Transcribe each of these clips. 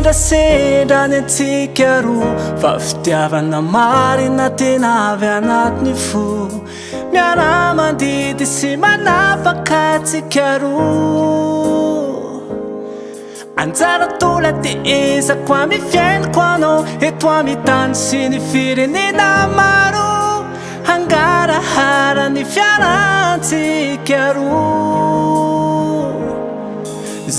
sendrasendra ny antsika roa fa fitiavana marina tena avy anatiny fo miara-mandidy sy manapaka antsika roa anjara tola tehezako amy fiainako anao eto amy tany sy ny firenena maro hangarahara ny fiarantsika roa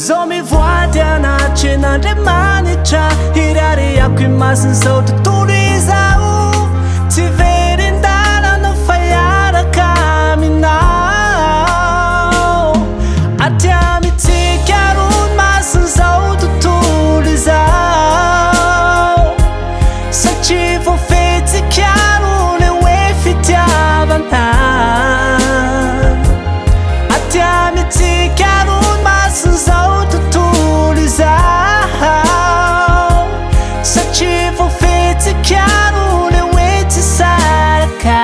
zao mivoady anaty en'Andriamanitra hirariako imasiny zao tontolo izao tsy verin-dalana fa hiaraka aminao aty amintsika roa masiny zao tontolo izao satria voafetsika roa le hoe fitiavana aty amintsika roa masiny zao tontolo izao satria voafetsika roa le hoe tsy saraka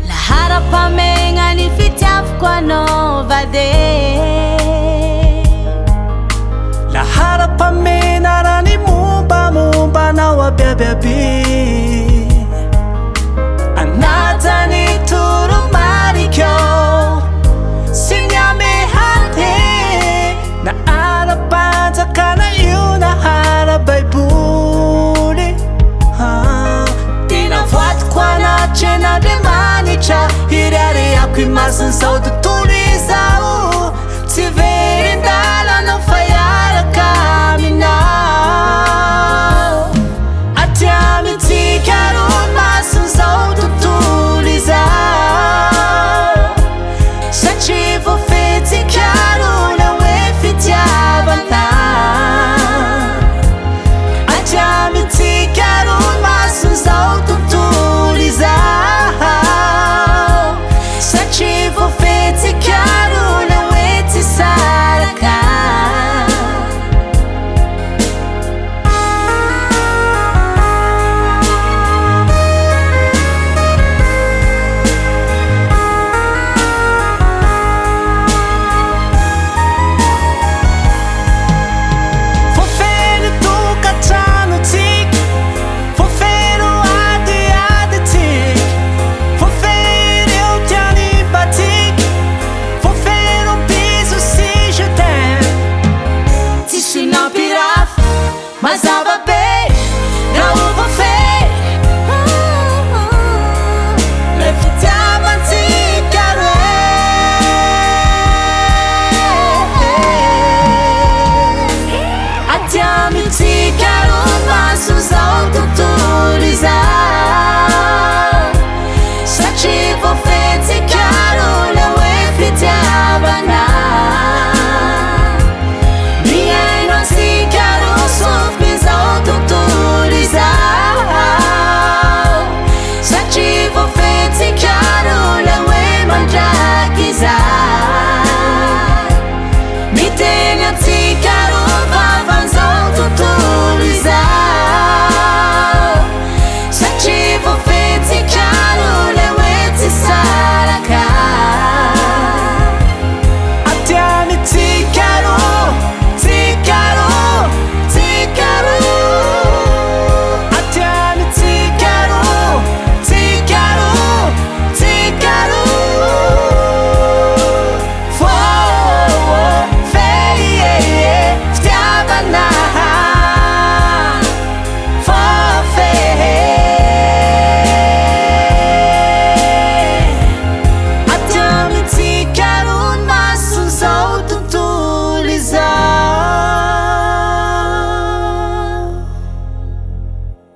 Laharapamegna ny fitiavako anao vade laharapamena raha ny mombamomba anao abiabiaby anatany toromarika sy ny amehate na ara-panjakana io na ara-baiboly tena voatiko anaty en'Andriamanitra hirariako imasiny zao tontolo izao tsy verin-dalana fa hiaraka aminao aty amintsika roa masiny zao tontolo izao satria voafetsika roa le hoe fitiavana aty amintsika roa masiny zao tontolo izao satria voafetsika roa le hoe tsy saraka voafeno tokantranotsika voafeno adiaditsika voafeno eo tianibatsika voafeno biso sy je t'aime tsisy nampirafy mazava be raha ho voafeno le fitiavantsika aty amintsika roa masiny zao tontolo izao satria voafetsika roa le hoe fitiavana miaino antsika roa sofy zao tontolo izao satria voafetsika roa le hoe mandraky izao miteny antsika